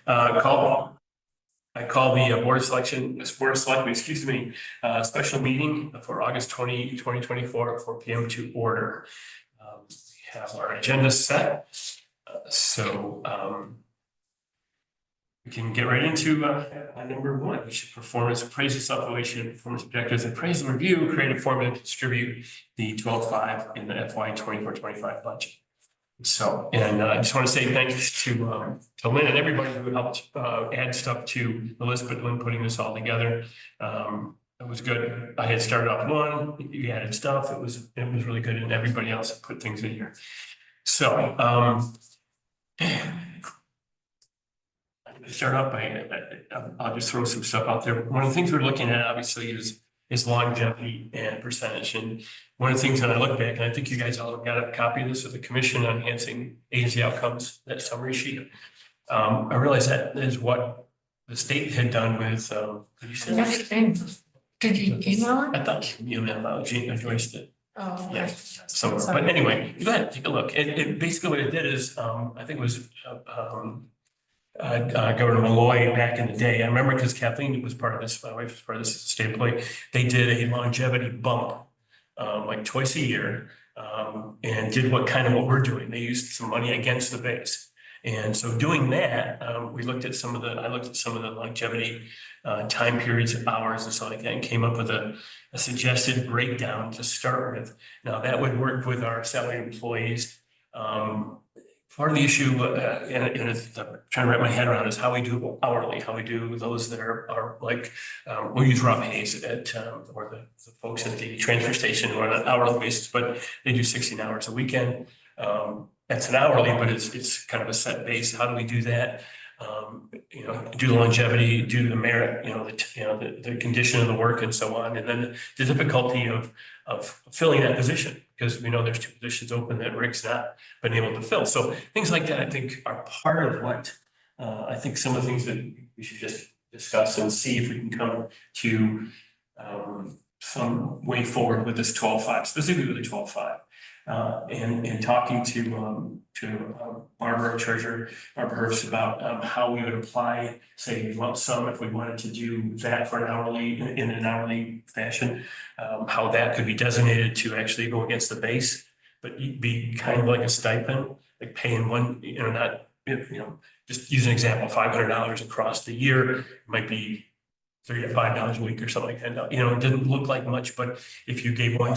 I call the Board of Selectmen, excuse me, special meeting for August 2024 at 4 p.m. to order. We have our agenda set. We can get right into number one, which is performance, appraisal, self-evaluation, performance objectives, appraisal review, create a format to distribute the 12.5 in the FY 24-25 budget. So, and I just want to say thanks to Lynn and everybody who helped add stuff to the list, but Lynn putting this all together. It was good. I had started off one, you added stuff. It was really good, and everybody else put things in here. So, start off by I'll just throw some stuff out there. One of the things we're looking at, obviously, is longevity and percentage. And one of the things that I look back, and I think you guys all got a copy of this with the Commission on Enhancing Agency Outcomes, that summary sheet. I realized that is what the state had done with. Did you say that? Did you email it? I thought you emailed Joyce did. Oh, okay. Yeah. So, but anyway, go ahead, take a look. It basically what it did is, I think it was Governor Malloy back in the day. I remember because Kathleen was part of this, my wife was part of this as a state employee. They did a longevity bump like twice a year and did what we're doing. They used some money against the base. And so doing that, we looked at I looked at some of the longevity time periods and hours and stuff like that and came up with a suggested breakdown to start with. Now that would work with our salaried employees. Part of the issue, and I'm trying to wrap my head around, is how we do hourly, how we do those that are like, we'll use Rob Hayes or the folks at the transfer station who are on an hourly basis, but they do 16 hours a weekend. That's an hourly, but it's kind of a set base. How do we do that? Do the longevity, do the merit, the condition of the work and so on. And then the difficulty of filling that position, because we know there's two positions open that Rick's not been able to fill. So things like that, I think, are part of what I think some of the things that we should just discuss and see if we can come to some way forward with this 12.5, specifically with the 12.5. And talking to Barbara Treasurer, Barbara Herbst, about how we would apply, say, lump sum if we wanted to do that for an hourly, in an hourly fashion, how that could be designated to actually go against the base, but be kind of like a stipend, like paying one, just use an example, $500 across the year, it might be $3 to $5 a week or something like that. It didn't look like much, but if you gave one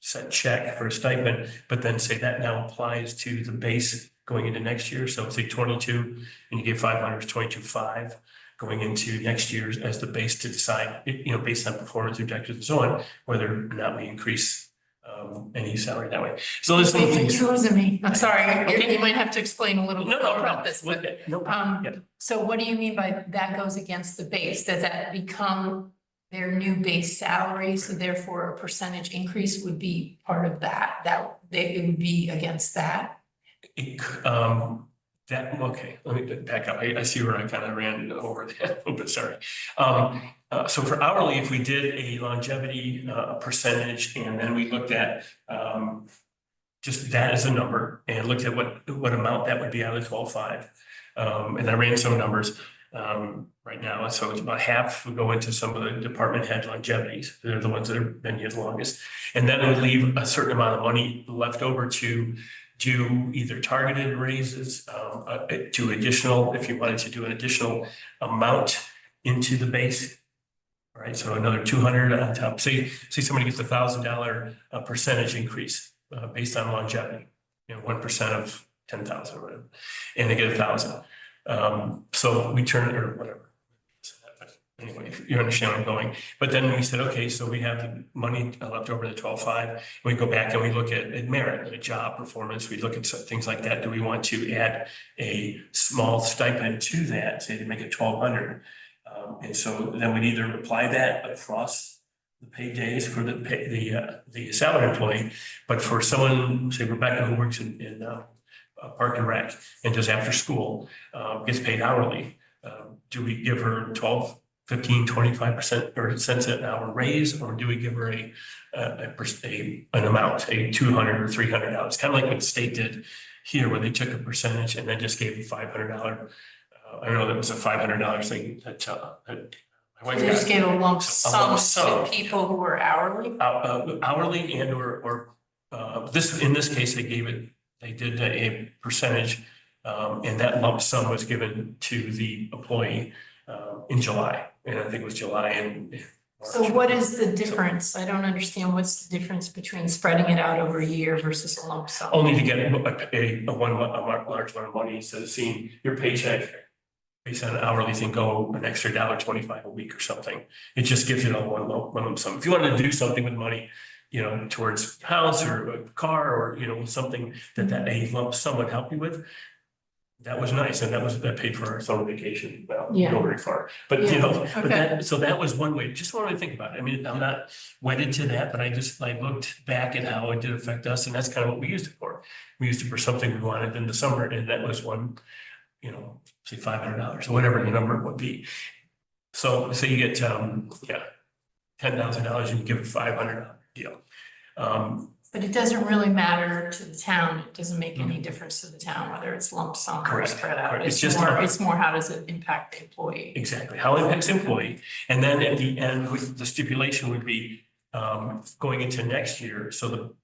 set check for a stipend, but then say that now applies to the base going into next year. So say 22 and you give 500 is 22.5 going into next year as the base to decide, based on performance objectives and so on, whether or not we increase any salary that way. So there's some things. You're losing me. I'm sorry. Okay. You might have to explain a little bit more about this. But, yeah. So what do you mean by that goes against the base? Does that become their new base salary, so therefore a percentage increase would be part of that? It would be against that? Okay, let me back up. I see where I kind of ran over that a little bit, sorry. So for hourly, if we did a longevity percentage, and then we looked at just that as a number and looked at what amount that would be out of the 12.5, and I ran some numbers. Right now, so it's about half would go into some of the department head longevities. They're the ones that have been here the longest, and then it would leave a certain amount of money left over to do either targeted raises, to additional, if you wanted to do an additional amount into the base. All right, so another 200 on top. Say somebody gets $1,000 percentage increase based on longevity, 1% of 10,000 or whatever, and they get 1,000. So we turn it or whatever. Anyway, you understand where I'm going. But then we said, okay, so we have the money left over the 12.5. We go back and we look at merit, at job performance. We look at things like that. Do we want to add a small stipend to that, say to make it 1,200? And so then we'd either apply that across the paid days for the salary employee, but for someone, say Rebecca, who works in Park and Rec and does after school, gets paid hourly. Do we give her 12, 15, 25% or cents an hour raise, or do we give her an amount, a $200 or $300? Kind of like what the state did here where they took a percentage and then just gave a $500. I don't know, that was a $500 thing that my wife They just got. gave a lump A lump sum sum. to people who were hourly? Hourly and or in this case, they did a percentage, and that lump sum was given to the employee in July, and I think it was July and March. So what is the difference? I don't understand. What's the difference between spreading it out over a year versus a lump sum? Only to get a large amount of money instead of seeing your paycheck based on an hourly thing go an extra $1.25 a week or something. It just gives it all one lump sum. If you wanted to do something with money, towards house or a car or, something that a lump sum would help you with, that was nice. And that paid for our summer vacation. Well, Yeah. not very far, but Okay. so that was one way. Just wanted to think about it. I mean, I'm not wedded to that, but I looked back at how it did affect us, and that's kind of what we used it for. We used it for something we wanted in the summer, and that was one, say $500 or whatever the number would be. So say you get, $10,000 and you give a $500 deal. But it doesn't really matter to the town. It doesn't make any difference to the town whether it's lump sum or Correct, spread out. correct. It's It's more, just- it's more how does it impact the employee? Exactly, how it impacts the employee. And then at the end, the stipulation would be going into next year. So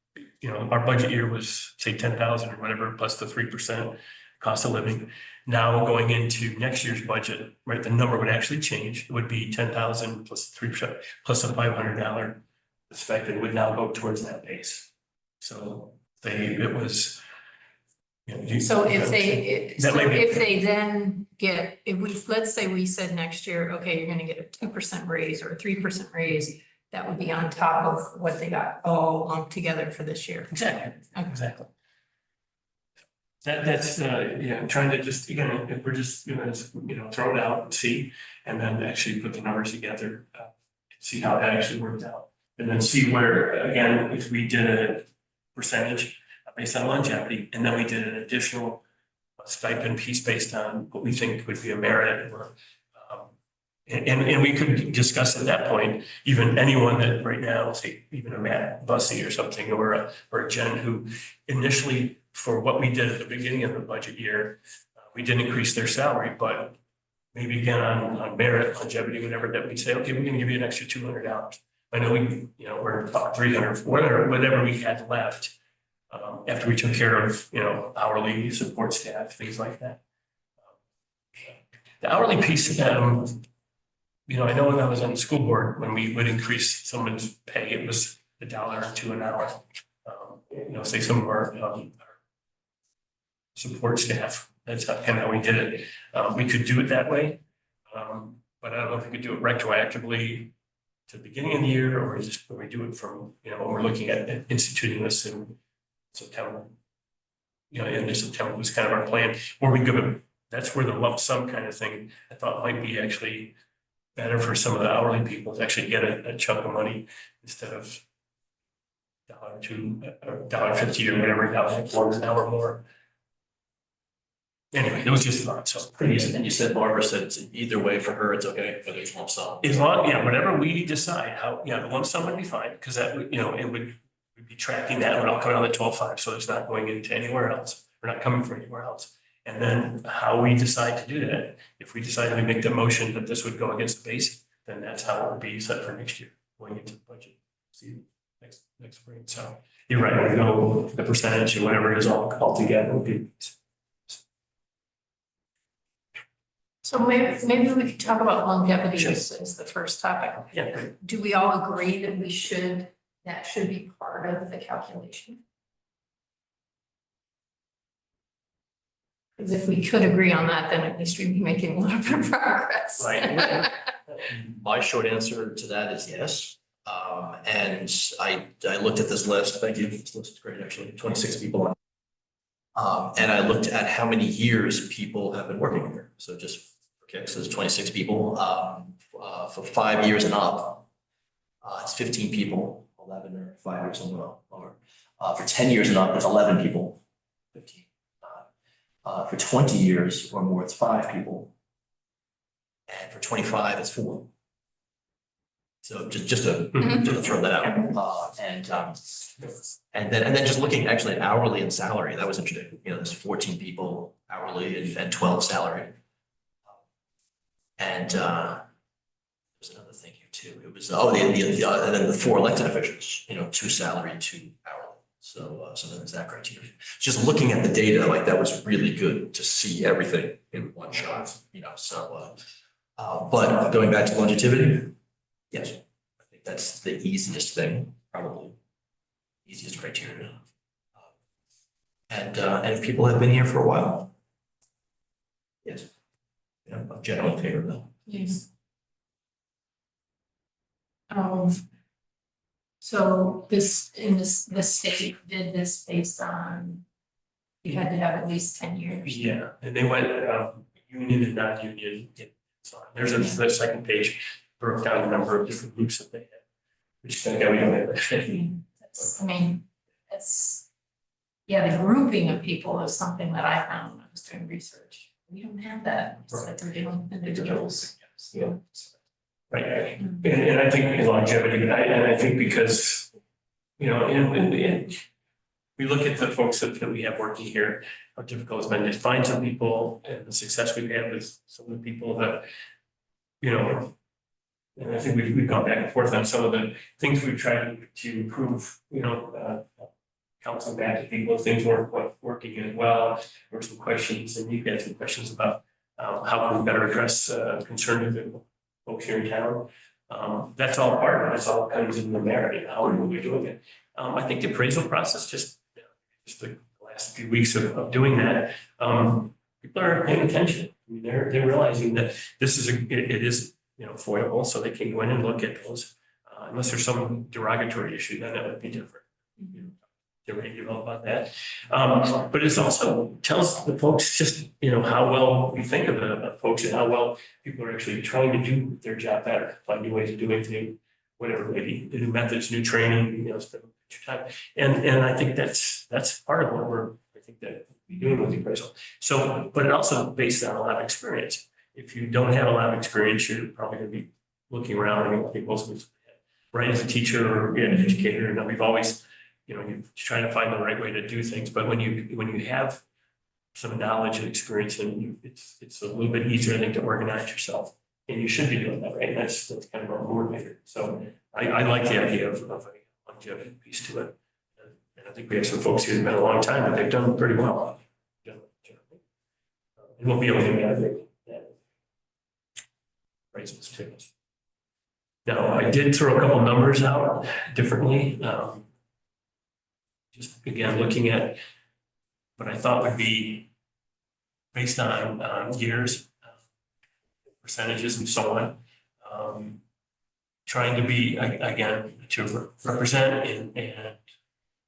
our budget year was say 10,000 or whatever, plus the 3% cost of living. Now going into next year's budget, right, the number would actually change. It would be 10,000 plus 3% plus a $500 expected would now go towards that base. So it was. So if That may be- if they then get, let's say we said next year, okay, you're gonna get a 2% raise or a 3% raise, that would be on top of what they got all lumped together for this year. Exactly, Okay. exactly. That's trying to just, again, if we're just gonna, throw it out and see, and then actually put the numbers together, see how that actually worked out. And then see where, again, if we did a percentage based on longevity, and then we did an additional stipend piece based on what we think would be a merit or, and we could discuss at that point, even anyone that right now, say, even a Matt Bussey or something, or a Jen who initially, for what we did at the beginning of the budget year, we didn't increase their salary, but maybe again on merit, longevity, whatever, that we'd say, okay, we're gonna give you an extra $200. I know we're about 300, whatever we had left, after we took care of, hourly support staff, things like that. The hourly piece, I know when I was on the school board, when we would increase someone's pay, it was $1 or $2 an hour. Say some of our support staff, that's kind of how we did it. We could do it that way, but I don't know if we could do it retroactively to the beginning of the year, or we do it from, when we're looking at instituting this in September. End of September was kind of our plan, where we give it, that's where the lump sum kind of thing I thought might be actually better for some of the hourly people to actually get a chunk of money instead of $1 or $1.50 or whatever, $1 an hour more. Anyway, it was just a thought, so. And you said, Barbara said it's either way for her, it's okay, whether it's lump sum. As long, whatever we decide, how, the lump sum would be fine, because that, it would, we'd be tracking that, it would all come out of the 12.5, so it's not going into anywhere else. We're not coming from anywhere else. And then how we decide to do that, if we decide to make the motion that this would go against the base, then that's how it will be set for next year, going into the budget. See, next spring. So you're right, we know the percentage or whatever it is all together would be. So maybe we could talk about longevity Sure. as the first topic. Yeah, great. Do we all agree that that should be part of the calculation? Because if we could agree on that, then at least we'd be making a little bit of progress. Right. My short answer to that is yes. And I looked at this list, thank you, this list is great, actually, 26 people. And I looked at how many years people have been working here. So just for kicks, there's 26 people. For 5 years and up, it's 15 people, 11 or 5 years and lower. For 10 years and up, it's 11 people, 15. For 20 years or more, it's 5 people. And for 25, it's 4. So just to Mhm. throw that out, and then just looking actually at hourly and salary, that was interesting. You know, there's 14 people hourly and 12 salary. And there's another thing here too. It was, and then the 4 elected officials, you know, 2 salary, 2 hourly. So there's that criteria. Just looking at the data, like that was really good to see everything in one shot, you know, so, but going back to longevity, yes, I think that's the easiest thing, probably easiest criteria. And if people have been here for a while, yes, yeah, I'm generally in favor of that. Yes. So the state did this based on, you had to have at least 10 years. Yeah, and they went, union and non-union. So there's the second page, broke down a number of different groups that they had. Which I we don't have. I mean, it's, yeah, the grouping of people is something that I found when I was doing research. We don't have that, it's like we're dealing with individuals. Yeah. Right, and I think in longevity, and I think because, you know, and we look at the folks that we have working here, how difficult it's been to find some people and the success we've had with some of the people that, you know, and I think we've gone back and forth on some of the things we've tried to improve, you know, counseling back to people if things weren't working as well, or some questions, and you've got some questions about how can we better address concerns of the folks here in town. That's all part of it, it's all comes in the merit, and how are we doing it. I think the appraisal process, just the last few weeks of doing that, people are paying attention. I mean, they're realizing that this is it is, you know, foilable, so they can go in and look at those. Unless there's some derogatory issue, then that would be different. You know, they're ready to know about that. But it also tells the folks just, you know, how well we think of the folks and how well people are actually trying to do their job better, find new ways of doing things, whatever, maybe new methods, new training, you know, spend your time. And I think that's part of what I think that we're doing with the appraisal. So, but it also based on a lot of experience. If you don't have a lot of experience, you're probably going to be looking around. I mean, I think most of us, right, as a teacher or an educator, and we've always, you know, you're trying to find the right way to do things. But when you have some knowledge and experience, and it's a little bit easier, I think, to organize yourself. And you should be doing that, right? And that's kind of our motivator. So I like the idea of a longevity piece to it. And I think we have some folks who've been a long time, but they've done pretty well. And we'll be able to navigate that. Raises too. Now, I did throw a couple numbers out differently. Just again, looking at what I thought would be based on years, percentages and so on. Trying to be, again, to represent and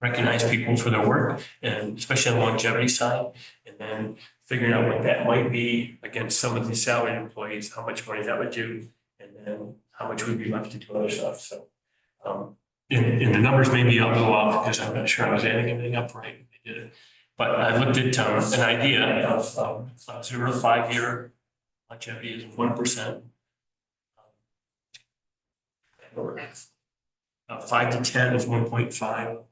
recognize people for their work, and especially on the longevity side, and then figuring out what that might be against some of the salaried employees, how much money that would do, and then how much would be left to do other stuff. So, and the numbers may be a little off because I'm not sure I was adding anything up right. I did it, but I looked at an idea of 0 to 5 year longevity is 1%. 5 to 10 is 1.5.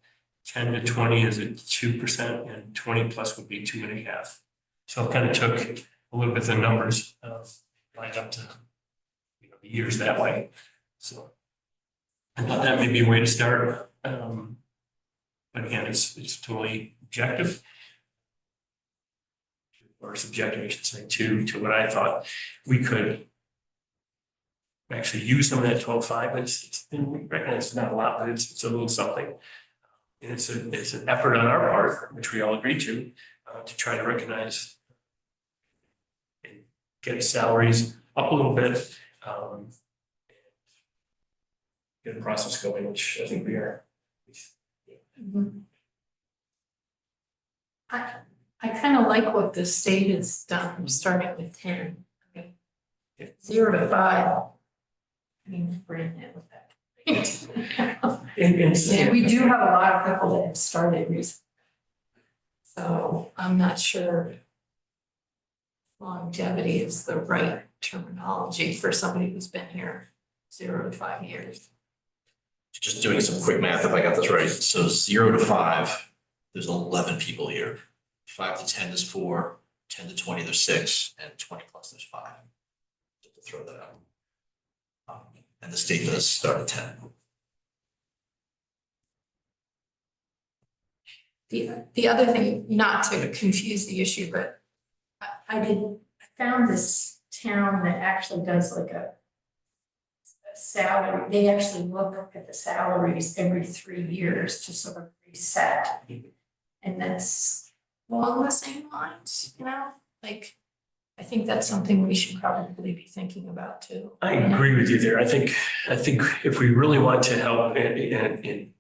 10 to 20 is at 2%, and 20 plus would be 2.5. So it kind of took a little bit of the numbers, lined up to, you know, the years that way. So I thought that may be a way to start. But again, it's totally objective, or subjective, I should say, to what I thought we could actually use some of that 12.5. It's we recognize it's not a lot, but it's a little something. And it's an effort on our part, which we all agree to try to recognize and get salaries up a little bit, get a process going, which I think we are. I kind of like what the state has done, starting with 10. I mean, 0 to 5. I mean, we're in it with that. And we do have a lot of people that have started recently. So I'm not sure longevity is the right terminology for somebody who's been here 0 to 5 years. Just doing some quick math, if I got this right. So 0 to 5, there's 11 people here. 5 to 10 is 4, 10 to 20, there's 6, and 20 plus there's 5. Just to throw that out. And the state does start at 10. The other thing, not to confuse the issue, but I found this town that actually does like a salary, they actually look at the salaries every 3 years to sort of reset. And that's along the same lines, you know, like, I think that's something we should probably be thinking about too. I agree with you there. I think if we really want to help and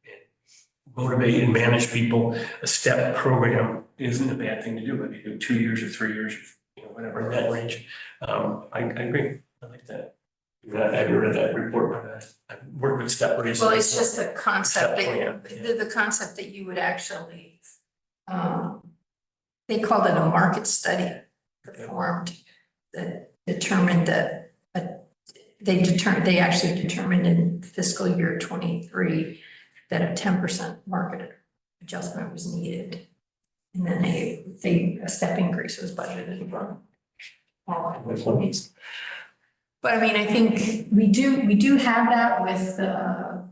motivate and manage people, a step program isn't a bad thing to do. Whether you do 2 years or 3 years, you know, whatever in that range. I agree. I like that. I haven't read that report, but I've worked with step raises. Well, it's just a concept Step that, plan, the concept that you would actually, they called it a market study performed that determined that, they actually determined in fiscal year 23 that a 10% market adjustment was needed. And then a step increase was budgeted for all employees. But I mean, I think we do have that with the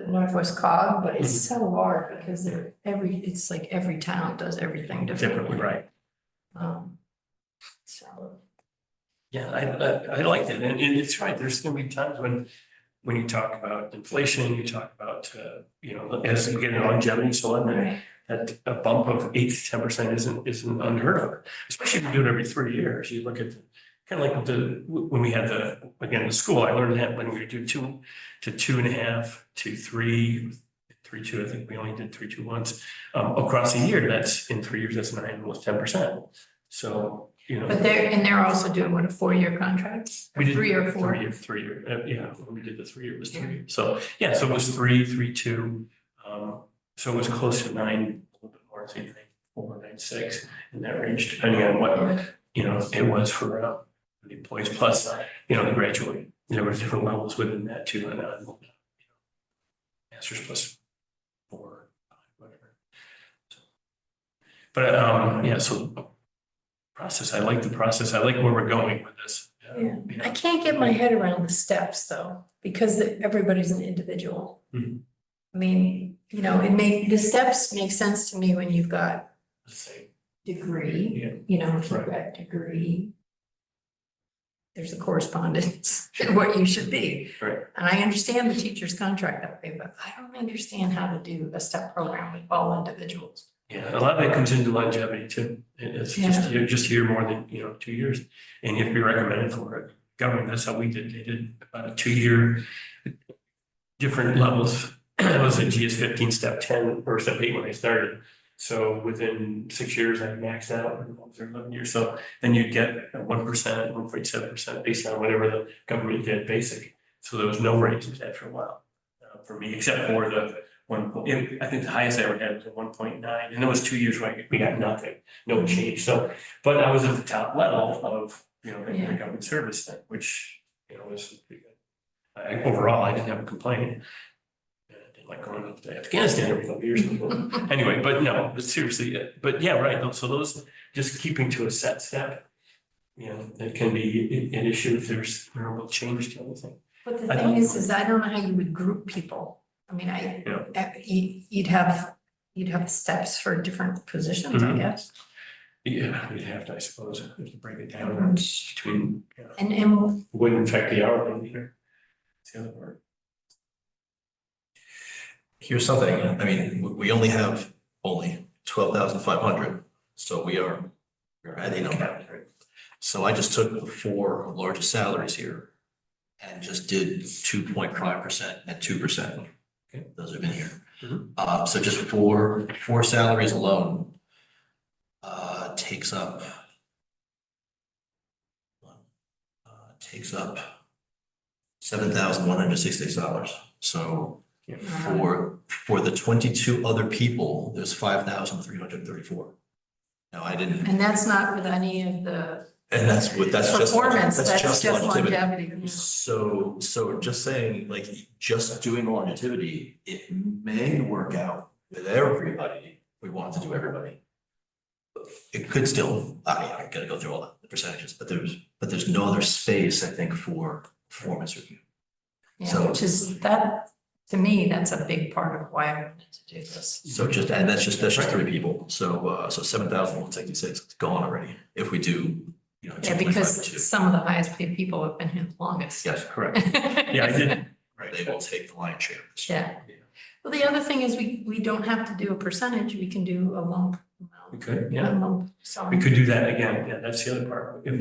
Northwest Cog, but it's so hard because it's like every town does everything differently. right. So. Yeah, I liked it, and it's right. There's going to be times when you talk about inflation, you talk about you know, as you get in longevity, so on, Right. that a bump of 8 to 10% isn't unheard of, especially if you do it every 3 years. You look at kind of like when we had the school. I learned that when we do 2 to 2.5 to 3, 3.2. I think we only did 3.2 once across a year. That's in 3 years. That's 9 almost 10%. So you know. But they're also doing what, a 4-year contract? Or We did 3 or 4? 3 year. Yeah, when we did the 3 year, it was 3. So yeah, so it was 3, 3.2. So it was close to 9, a little bit more, say 9.4, 9.6 in that range, depending on what, you know, it was for the employees. Plus, you know, the graduate. There were different levels within that too, and you know, masters plus 4, 5, whatever. So, but yeah, so process. I like the process. I like where we're going with this. Yeah. I can't get my head around the steps though, because everybody's an individual. Mhm. I mean, you know, the steps make sense to me when you've got Same. degree, Yeah. you know, if you've got degree, there's a correspondence to what you should be. Right. And I understand the teacher's contract that way, but I don't understand how to do a step program with all individuals. Yeah, a lot of it comes into longevity too. It's just you're just here more than 2 years, and you have to be recommended for it. Government, that's how we did. They did about a 2-year, different levels. It was a GS15 step 10 or step 8 when I started. So within 6 years, I maxed out, and I was there 11 years. So then you'd get 1%, 1.7% based on whatever the government did basic. So there was no raises after a while for me, except for the I think the highest I ever had was a 1.9, and it was 2 years where we got nothing, no change. So, but I was at the top level of the government service then, which was pretty good. Overall, I didn't have a complaint. I didn't like going up to Afghanistan every couple years. Anyway, but no, but seriously, but yeah, right. So those just keeping to a set step, that can be an issue if there's real change to anything. But the thing is I don't know how you would group people. I mean, you'd have steps for different positions, I guess. Yeah, we'd have to, I suppose, have to break it down between, And wouldn't affect the hourly either. That's the other part. Here's something, I mean, we only have 12,500, so we're at a number. So I just took the 4 largest salaries here and just did 2.5% and 2%. Okay, those have been here. So just four salaries alone takes up $7,166. So for the 22 other people, there's 5,334. Now I didn't. that's not with any of the And that's what, that's just. Performance, that's just longevity. longevity. So just saying, like, just doing longevity, it may work out with everybody. We want to do everybody. It could still, I mean, I'm gonna go through all the percentages, but there's no other space, I think, for performance review. Yeah, So- which is that, to me, that's a big part of why I wanted to do this. So just, and that's just 3 people. So 7,166 is gone already. If we do, you know. Yeah, 2.5 because to 2. some of the highest paid people have been here the longest. Yes, Correct. Yeah, I did. right. They will take the lion's share. Yeah. Well, the other thing is we don't have to do a percentage, we can do a lump amount. We could, A yeah. lump sum. We could do that again. Yeah, that's the other part. But,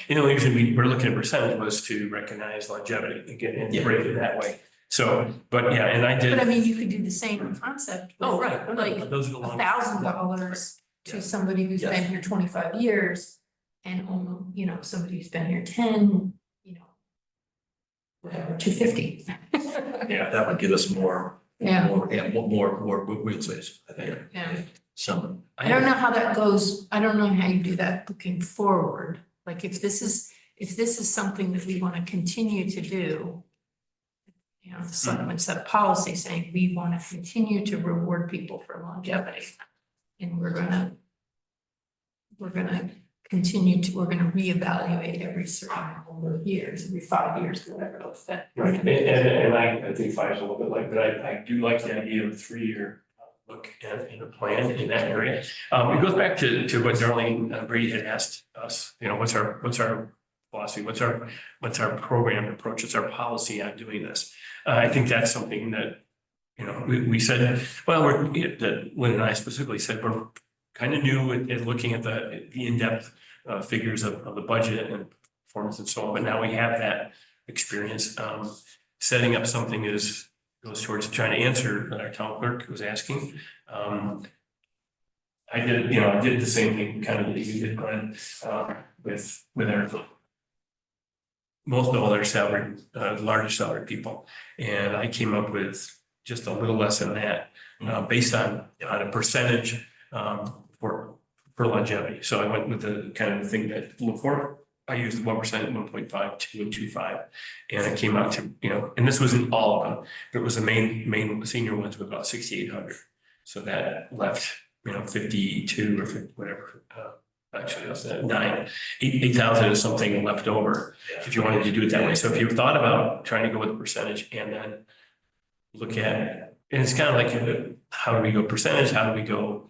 you know, usually we're looking at percentage was to recognize longevity again and Yeah. rate it that way. So, but yeah, and I did. But I mean, you could do the same concept. Oh, with, right. Like Those are the long. $1,000 Yeah. to somebody who's Yes. been here 25 years and only, you know, somebody who's been here 10, you know, whatever, 250. Yeah. That would give us more wheel space, I think. Yeah. So. I don't know how that goes. I don't know how you do that looking forward. Like if this is something that we want to continue to do, you know, the selectmen set a policy saying we want to continue to reward people for longevity. And we're gonna reevaluate every certain number of years, every 5 years, whatever it was that. Right, and I think 5 is a little bit like, but I do like the idea of a 3-year look at in a plan in that area. It goes back to what Darlene Brady had asked us, you know, what's our philosophy, what's our program approach, what's our policy on doing this? I think that's something that, you know, we said, well, that Lynn and I specifically said, we're kind of new at looking at the in-depth figures of the budget and performance and so on, but now we have that experience. Setting up something goes towards trying to answer what our town clerk was asking. I did the same thing kind of that you did, Glenn, with our most of all our salaried, largest salaried people. And I came up with just a little less than that, based on a percentage for longevity. So I went with the kind of the thing that before I used 1%, 1.5, 2, and 2.5. And it came out to, you know, and this wasn't all of them, but it was the main senior ones with about 6,800. So that left, you know, 52 or 50, whatever. Actually, that's 8,000 is something left over if you wanted to do it that way. So if you thought about trying to go with a percentage and then look at, and it's kind of like, how do we go percentage? How do we go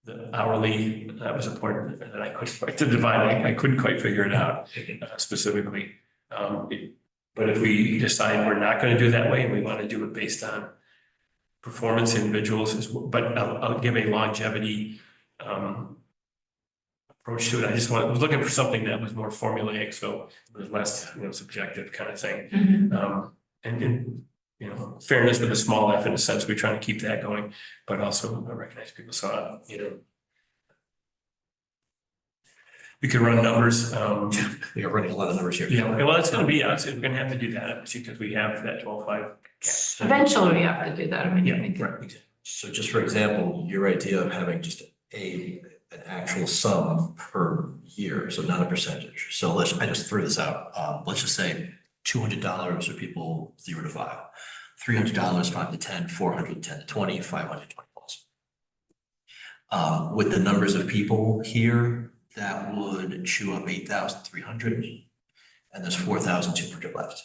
the hourly? That was a point that I couldn't quite to divide. I couldn't quite figure it out specifically. But if we decide we're not going to do it that way and we want to do it based on performance individuals, but I'll give a longevity approach to it. I was looking for something that was more formulaic, so it was less, you know, subjective kind of thing. And you know, fairness with a small f in a sense, we're trying to keep that going, but also recognize people. So, you know, we could run numbers. We are running a lot of numbers here. Yeah, well, it's going to be us. We're going to have to do that obviously because we have that 12.5. Eventually we have to do that. I mean, Yeah, I think- right. So just for example, your idea of having just an actual sum per year, so not a percentage. So I just threw this out. Let's just say $200 for people 0 to 5, $300 5 to 10, 400 10 to 20, 500 20 plus. With the numbers of people here, that would chew up 8,300, and there's 4,200 left.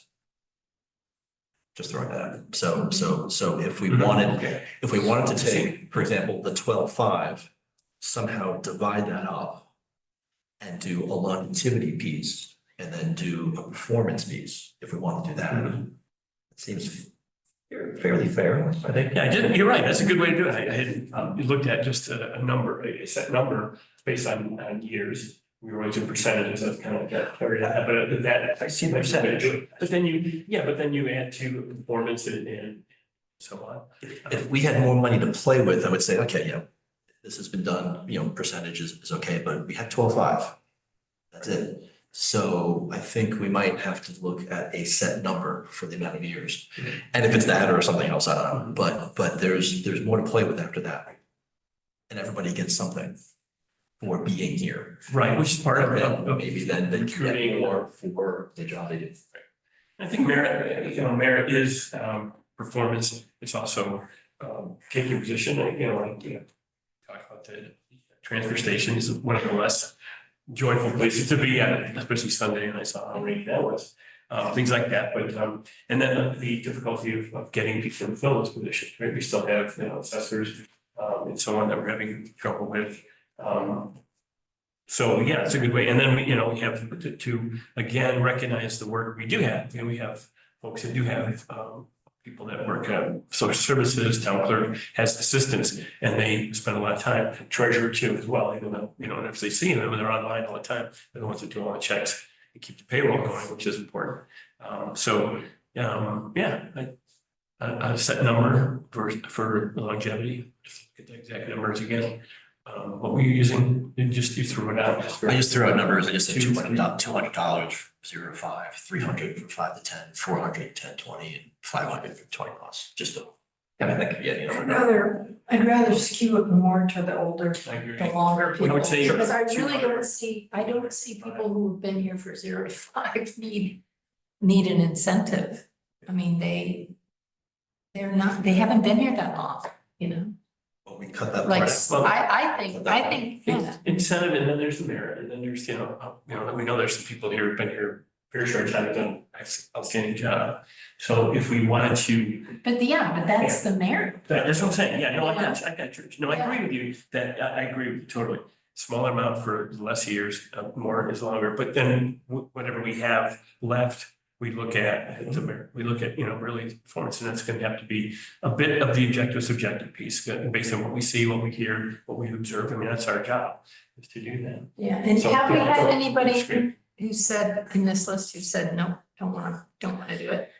Just throwing that out. So if we wanted to take, for example, the 12.5, somehow divide that up and do a longevity piece and then do a performance piece, if we want to do that, it seems fairly fair, I think. Yeah, you're right. That's a good way to do it. I had looked at just a number, a set number based on years. We were always in percentages. That's kind of got carried out, but that I see percentage. But then you add to performance and so on. If we had more money to play with, I would say, okay, yeah, this has been done, you know, percentage is okay, but we had 12.5. That's it. So I think we might have to look at a set number for the amount of years. And if it's that or something else, I don't know. But there's more to play with after that. And everybody gets something for being here. Right, which is part of it. Maybe then they can Recruiting. get more for the job they do. I think merit, merit is performance. It's also taking position, talk about the transfer station is one of the less joyful places to be at, especially Sunday, and I saw how rainy that was. Things like that, but and then the difficulty of getting people to fill this position, right? We still have, assessors and so on that we're having trouble with. So yeah, it's a good way. And then we have to again recognize the work we do have, and we have folks that do have people that work social services, town clerk has assistants, and they spend a lot of time. Treasurer too as well, even though and if they see them, they're online all the time. They're the ones that do all the checks and keep the payroll going, which is important. A set number for longevity. Just get the exact numbers again. What were you using? You threw it out. I just threw out numbers. I just said $200, 0 to 5, 300 from 5 to 10, 400, 10, 20, and 500 for 20 plus. Just to, that could be any number. I'd rather skew it more to the older, I agree. the longer people. I would say Because I really 200. I don't see people who have been here for 0 to 5 need an incentive. I mean, they haven't been here that long, Well, we cut that like, part out. I think, yeah. Incentive, and then there's the merit, and then there's, we know there's some people here who've been here very short time and done an outstanding job. So if we wanted to, But that's the merit. that's what I'm saying, yeah, no, I got you. No, I agree with you, that, I agree with you totally. Smaller amount for less years, more is longer, but then whatever we have left, we look at the merit, we look at, really performance, and that's gonna have to be a bit of the objective subjective piece, based on what we see, what we hear, what we observe. I mean, that's our job, is to do that. Yeah, and So, have we yeah, had that's anybody great. who said in this list, who said, no, don't wanna do it?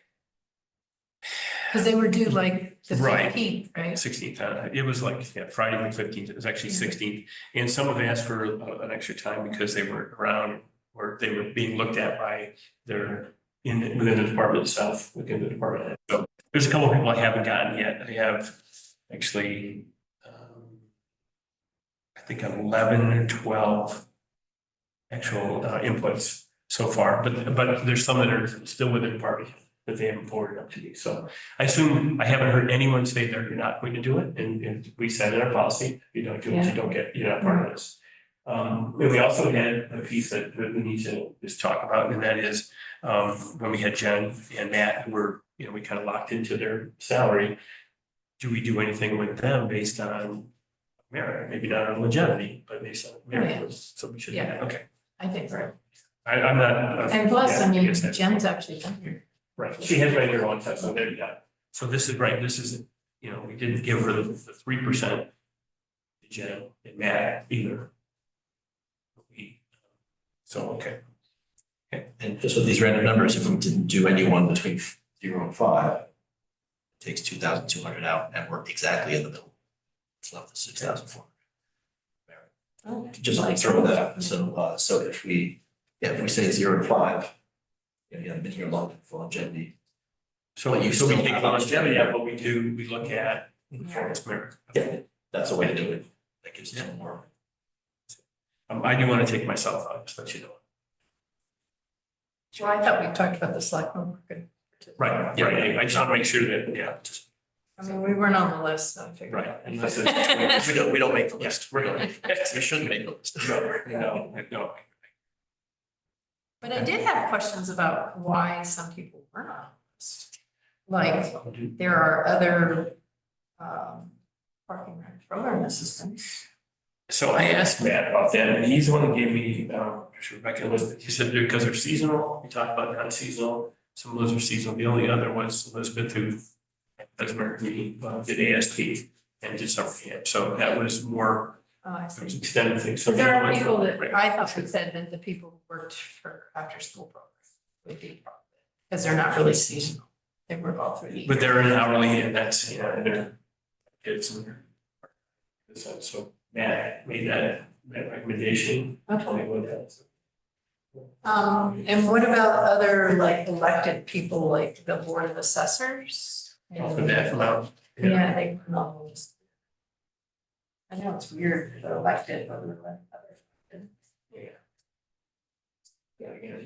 Cause they were due like the Right. 15th, right? 16th, it was like, Friday the 15th, it was actually 16th. And some have asked for an extra time because they weren't around, or they were being looked at by within the department itself, within the department. So there's a couple of people I haven't gotten yet. I have actually, I think 11 or 12 actual inputs so far, but there's some that are still within the department that they haven't forwarded up to me. So I assume, I haven't heard anyone say they're not going to do it, and we said in our policy, you don't do it, you don't get, you're not part of this. And we also had a piece that we need to just talk about, and that is when we had Jen and Matt, who were, we kind of locked into their salary. Do we do anything with them based on merit? Maybe not on longevity, but based on merit. So we should, Yeah. okay. I think, right. I'm not. And plus, yeah, I mean, guess that's- Jen's actually been here. Right, she has been here a long time, so there you go. So this is right, this isn't, we didn't give her the 3% to Jen and Matt either. So, okay. And just with these random numbers, if we didn't do anyone between 0 and 5, it takes 2,200 out, and we're exactly in the middle. It's left is 6,400. Oh, Just like- throw that out. So if we say 0 to 5, you haven't been here long for longevity. So But you we still take have longevity, opportunity. but we look at performance merit. Yeah, that's a way to do it. That gives us some more. I do want to take myself out, just let you know. Well, I thought we talked about the selectmen. Right, right, I just want to make sure that, just, I mean, we weren't on the list, so I figured. right, unless it's. We don't make the list. Yes, really. We shouldn't make the list. No. But I did have questions about why some people weren't on the list. Like, there are other parking rent program assistants. So I asked Matt about that, and he's the one that gave me, Rebecca listed, he said because they're seasonal, we talked about non-seasonal, some of those are seasonal, the only other was Elizabeth who does American, did ASP and did summer camp, so that was more, I it was see. extended thing, so. So there are that was- people that, right. I thought we said that the people who worked for after-school programs would be part of it, because they're not really seasonal. They work all through the year. But they're in hourly, and that's, and they're kids and so Matt made that recommendation. Okay. Tell me what that is. And what about other like elected people, like the Board of Assessors? For that amount. Yeah, they weren't on the list. I know it's weird, they're elected, but we're like other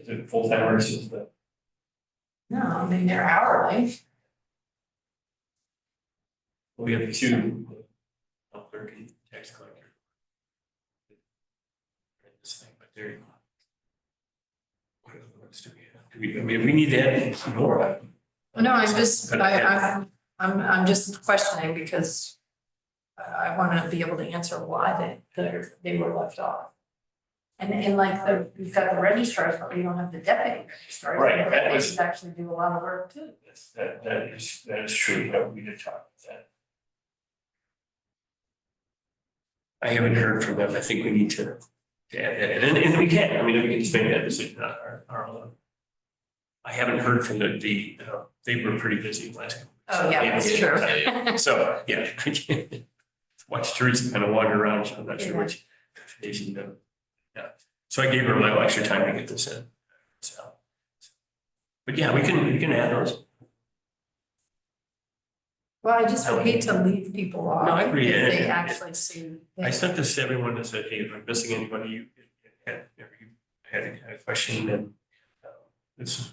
the full timers is the. No, I mean, they're hourly. We have two, clerk and tax collector. This thing, but there. What else do we have? Do we, I mean, if we need to add some more. No, I'm just questioning because I want to be able to answer why they were left off. And like you've got the registrars, but you don't have the deputy registrars. Right, And that they was- should actually do a lot of work too. That is true, but we did talk about that. I haven't heard from them, I think we need to add that, and we can, I mean, we can just make that decision on our own. I haven't heard from they were pretty busy last. Oh, yeah, that's true. So, yeah. Watch Teresa kind of wander around, so I'm not sure which station though. Yeah, so I gave her a little extra time to get this in, so. But yeah, we can add those. Well, I just would hate to leave people off. No, I agree. If they And- actually see. I sent this to everyone that said, hey, if I'm missing anybody, you had a question, and this,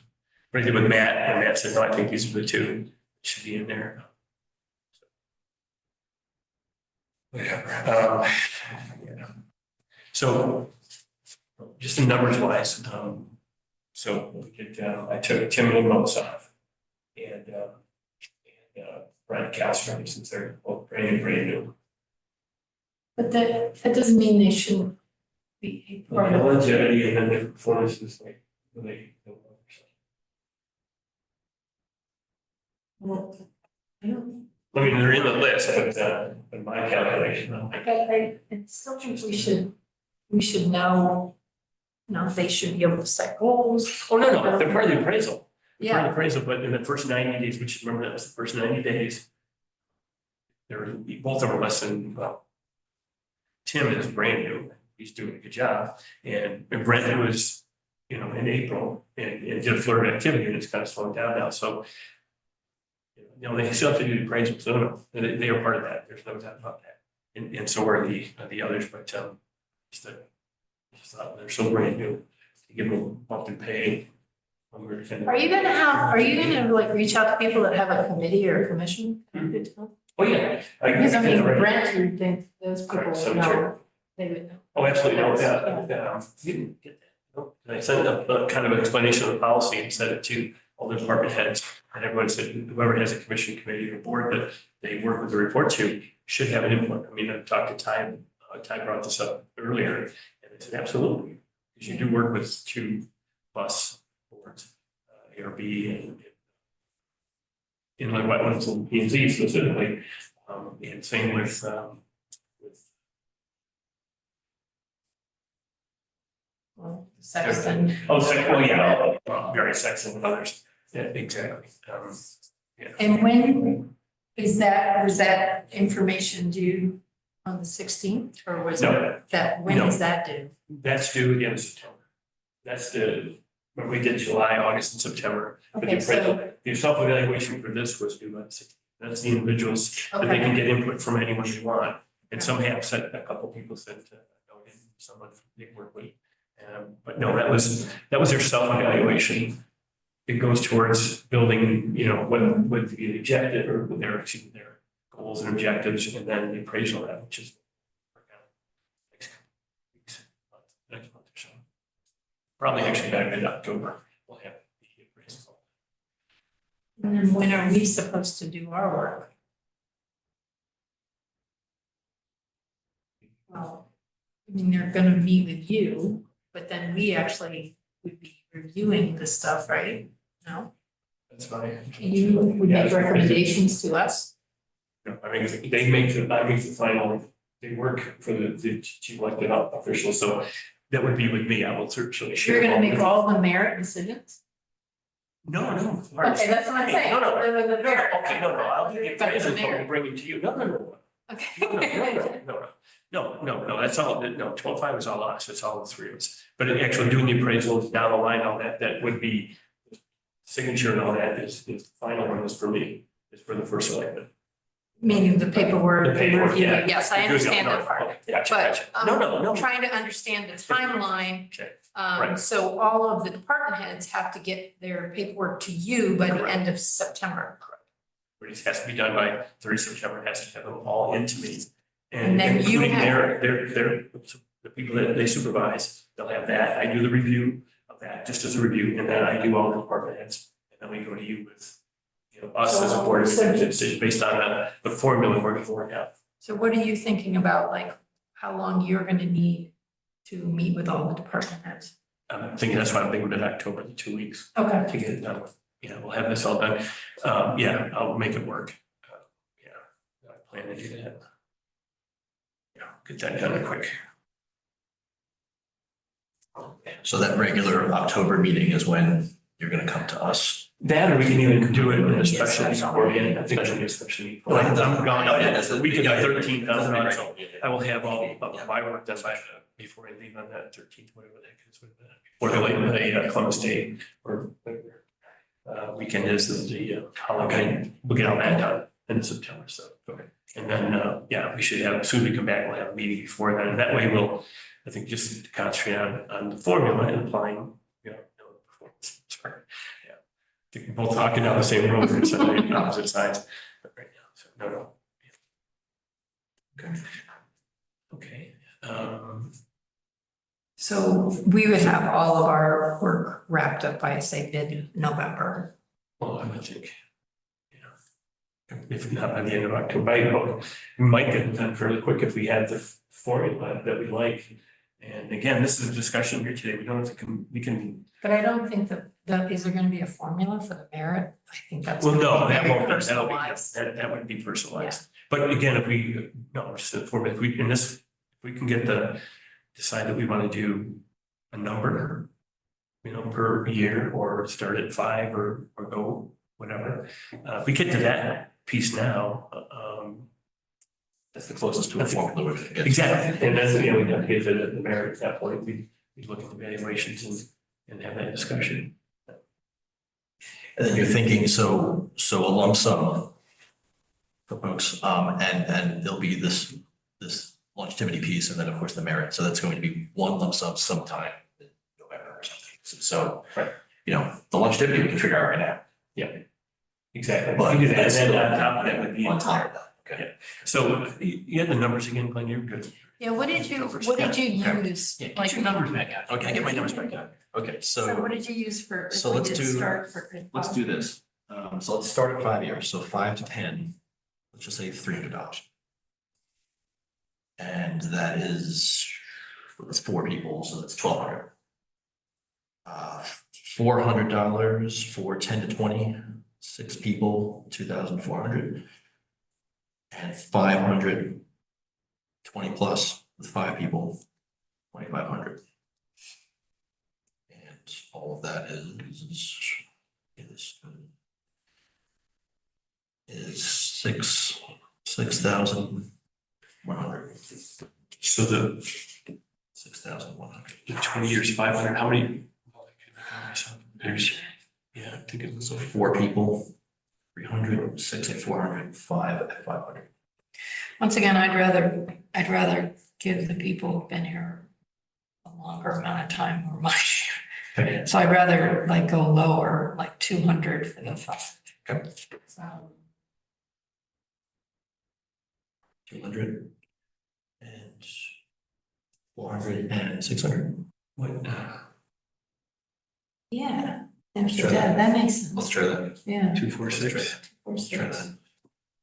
what I did with Matt, and Matt said, no, I think these are the two that should be in there. Whatever. Yeah. So, just in numbers wise, so we could, I took Tim and Mo's off, and Brian Castro, since they're both brand new. But that doesn't mean they shouldn't be a Well, part the of it. longevity and then the performance is like, really. Well, I don't, I mean, they're in the list, but in my calculation, I'm like, I still think we should know, they should be able to set goals. oh, no, they're part of the appraisal. They're part of Yeah, the appraisal, but in the first 90 days, which remember that was the first 90 days. Both of them are less than, well, Tim is brand new, he's doing a good job, and Brent was, in April, and did a flurry of activity, and it's kind of slowing down now, so. They still have to do the appraisal, so no, they are part of that, there's no doubt about that. And so are the others, but just thought they're so brand new, to give them a bump in pay. are you gonna like reach out to people that have a committee or a commission? Oh, yeah. Because I mean, Right. Brent, you think those people Correct, would know, cemetery. they would know. Oh, absolutely, no, you didn't get that. No. And I sent a kind of explanation of the policy and sent it to all the department heads. And everyone said, whoever has a commission, committee, or board that they work with the report to should have an input. I mean, I talked to Ty, Ty brought this up earlier, and they said, absolutely. Because you do work with 2+ boards, ARB and inland wetlands and P and Z specifically. And same with Well, Sexton, various sections and others. Yeah, exactly. and when was that information due on the 16th, or was No. it that, when No. is that due? That's due at the end of September. That's when we did July, August, and September. But the Okay, so, appraisal, the self-evaluation for this was due on the 16th. That's the individuals that they can get input from anyone they want. And some have said, a couple people said, no, someone they work with. But no, that was their self-evaluation. It goes towards building, what would be the objective or their goals and objectives, and then the appraisal of that, which is next month or so. Probably actually back mid-October, we'll have the appraisal. and then when are we supposed to do our work? Well, I mean, they're gonna meet with you, but then we actually would be reviewing the stuff, right? No? That's fine. You would make recommendations to us? No, I mean, I make the final, they work for the chief elected officials, so that would be with me, I will certainly share. You're gonna make all the merit decisions? No. Okay, that's what I'm saying. No. The merit. Okay, no, I'll give you But it's appraisal, a but merit. we'll bring it to you. No. Okay. No, that's all, no, 12.5 is all us, it's all the three of us. But actually doing the appraisals down the line, all that would be signature and all that is the final one is for me, is for the first selectman. Meaning the paperwork, The paperwork, review, yeah. yes, I understand that part. Gotcha, But gotcha. No. I'm trying to understand the timeline. Okay. Um, so all of the department heads have to get their paperwork to you by the Correct. end of September. But it has to be done by 30 September, it has to have them all into me. And then you including have- the people that they supervise, they'll have that. I do the review of that, just as a review, and then I do all the department heads. And then we go to you with, us as a board of decision based on the formula we're going to work out. So what are you thinking about, like, how long you're gonna need to meet with all the department heads? I'm thinking that's why I'm thinking mid-October, the 2 weeks Okay. to get it done. Yeah, we'll have this all done. Yeah, I'll make it work. Yeah, I plan to do that. Yeah, get that done quick. So that regular October meeting is when you're gonna come to us. That, or we can even do it in a special beforehand. I think I should do a special meeting. Well, I'm gone, Oh, yeah, that's the the week of the yeah, 13th, yeah, so I will have all of my work done by before I leave on that 13th, whatever the heck it is. Or the Columbus Day or whatever weekend is the holiday. We'll get all that done in September, so. Okay. And then, yeah, we should have, as soon as we come back, we'll have a meeting before then, and that way we'll, I think, just concentrate on the formula and applying, performance. Sorry. Yeah. I think we're both talking down the same road, it's on opposite sides, but right now, so, no. Yeah. Okay. So we would have all of our work wrapped up by, say, mid-November. Well, I would think, if not by the end of October, we might get it done fairly quick if we have the formula that we like. And again, this is a discussion here today. We don't have to, we can, But I don't think that is there gonna be a formula for the merit? I think that's. well, no, that very won't, that'll be, personalized. that would be personalized. But again, if we, no, just the format, if we, in this, if we can get decide that we want to do a number, per year, or start at 5 or go whatever. If we get to that piece now, That's the closest to a formula we're gonna get. exactly, and then, we'd have to get to the merit at that point, we'd look at the valuations and have that discussion. And then you're thinking, so a lump sum for folks, and there'll be this longevity piece, and then of course the merit, so that's going to be one lump sum sometime in November or something. So, Right. The longevity we can figure out right now. Exactly. But We do that, and that's then on top of that would be. on top of that, okay. So you had the numbers again, Glenn, you're good. Yeah, what did you use? Yeah, get Like, your numbers back out. Okay, get my numbers back out. Okay, so what did you use for? if so we let's did do- start for- let's do this. So let's start at 5 years, so 5 to 10, let's just say $300. And that is, that's 4 people, so that's $1,200. $400 for 10 to 20, 6 people, 2,400. And 500, 20 plus with 5 people, 2,500. And all of that is 6,100. So the 6,100. 20 years, 500, how many? There's, yeah, I think it was like 4 people, 300, 6 at 400, 5 at 500. Once again, I'd rather give the people who've been here a longer amount of time more money. Okay. So I'd rather like go lower, like 200 for the 5. Okay. 200. 200 and 400 and 600. what? Yeah, Let's try that makes sense. Let's try that. Yeah. 246. Let's try that.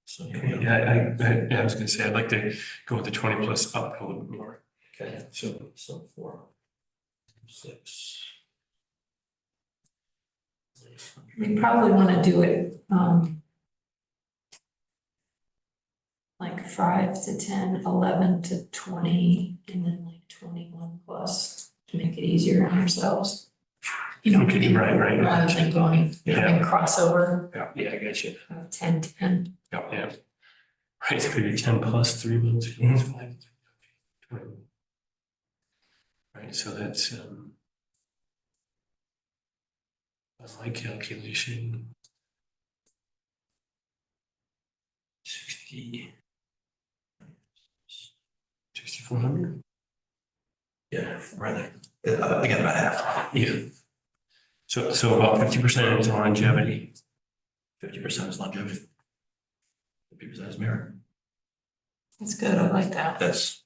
So, Yeah, I was gonna say, I'd like to go with the 20 plus up a little bit more. okay, so 4, 6. We probably want to do it, like 5 to 10, 11 to 20, and then like 21 plus to make it easier on ourselves. Okay, right. Rather than going Yeah. and crossover Yeah, I got you. of 10, 10. Yeah. Right, it's gonna be 10 plus 3 months. Mhm. 5, 20. Right, so that's, my calculation. 60 6,400? Yeah, right there. Again, about half. Yeah. So about 50% is longevity. 50% is longevity. 50% is merit. It's good, I like that. That's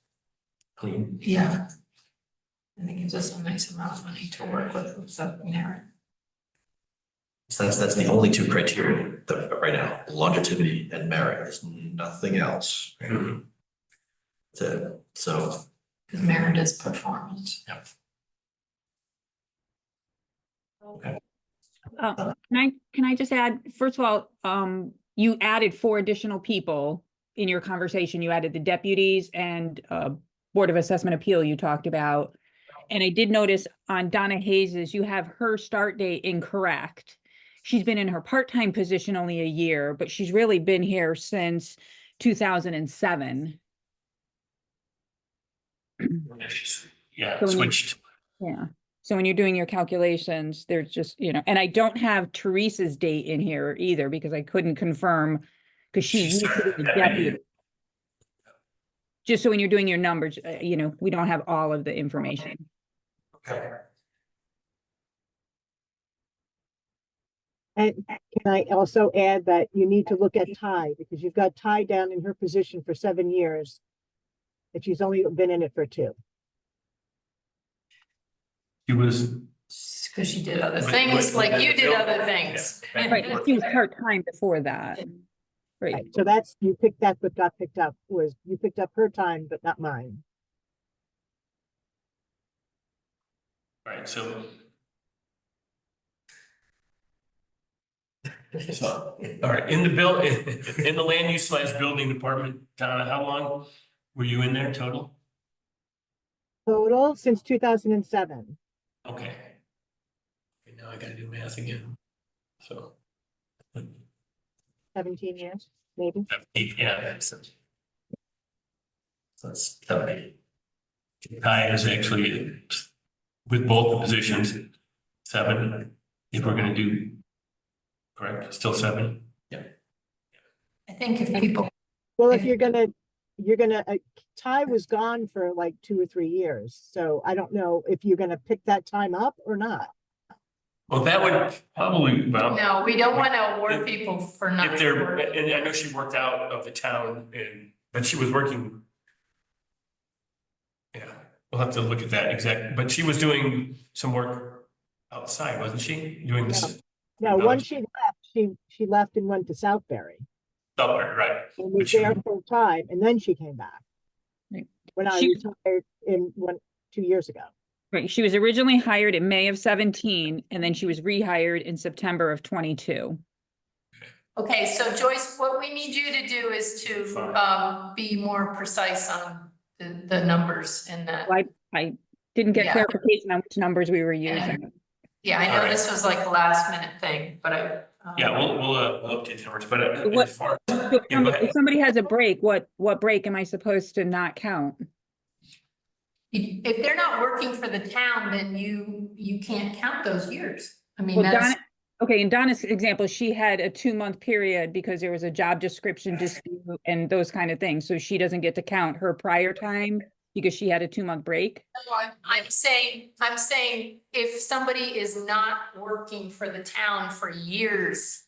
clean. Yeah. And it gives us a nice amount of money to work with merit. So that's the only two criteria that right now, longevity and merit. There's nothing else. Mhm. So Because merit is performance. Can I just add, first of all, you added 4 additional people in your conversation. You added the deputies and Board of Assessment Appeal you talked about. And I did notice on Donna Hayes's, you have her start date incorrect. She's been in her part-time position only a year, but she's really been here since 2007. Yeah, So when you- switched. Yeah. So when you're doing your calculations, there's just, and I don't have Teresa's date in here either because I couldn't confirm because she She used to started be the that deputy. year. Just so when you're doing your numbers, we don't have all of the information. Okay. And can I also add that you need to look at Ty, because you've got Ty down in her position for 7 years. And she's only been in it for 2. She was, Because she did other But- things, but- like you did other things. Yeah. Right, and she was part-time before that. Right. Right, so that's, you picked that, what got picked up was, you picked up her time, but not mine. right, so all right, in the land use / building department, Donna, how long were you in there total? Total since 2007. Okay. Okay, now I gotta do math again. So. 17 years, maybe. Yeah, that's. So that's 70. Ty is actually with both the positions, 7, if we're gonna do. Correct, still 7? I think if people, Well, if you're gonna, Ty was gone for like 2 or 3 years, so I don't know if you're gonna pick that time up or not. Well, that would probably, well. no, we don't want to award people for not. If they're, working. and I know she worked out of the town but she was working. Yeah, we'll have to look at that exact, but she was doing some work outside, wasn't she? Doing this. Now, once she left, she left and went to Southbury Oh, right. and But was she- there full time, and then she came back. Right. When I She- retired 2 years ago. Right, she was originally hired in May of 17, and then she was rehired in September of 22. Okay, so Joyce, what we need you to do is to Fine. be more precise on the numbers in that. So I didn't get Yeah. clarification on which numbers we were Yeah. using. Yeah, I All know right. this was like a last minute thing, but Yeah, we'll update the numbers, but What- as far. So Yeah, go if ahead. somebody has a break, what break am I supposed to not count? If they're not working for the town, then you can't count those years. I mean, Well, that's, Okay, in Donna's example, she had a 2-month period because there was a job description dispute and those kind of things. So she doesn't get to count her prior time because she had a 2-month break. I'm saying if somebody is not working for the town for years.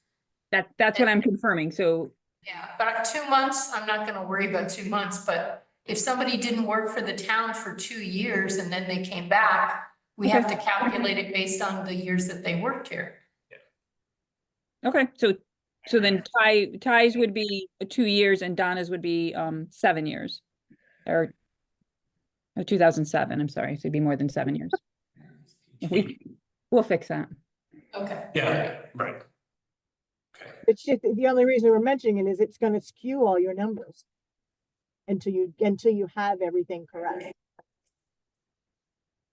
That's what I'm confirming. So, Yeah, but 2 months, I'm not gonna worry about 2 months, but if somebody didn't work for the town for 2 years and then they came back, we have to calculate it based on the years that they worked here. okay, so then Ty's would be 2 years and Donna's would be 7 years. Or 2007, I'm sorry, so it'd be more than 7 years. We'll fix that. Okay. Yeah, right. Okay. It's just, the only reason we're mentioning it is it's gonna skew all your numbers. Until you have everything correct.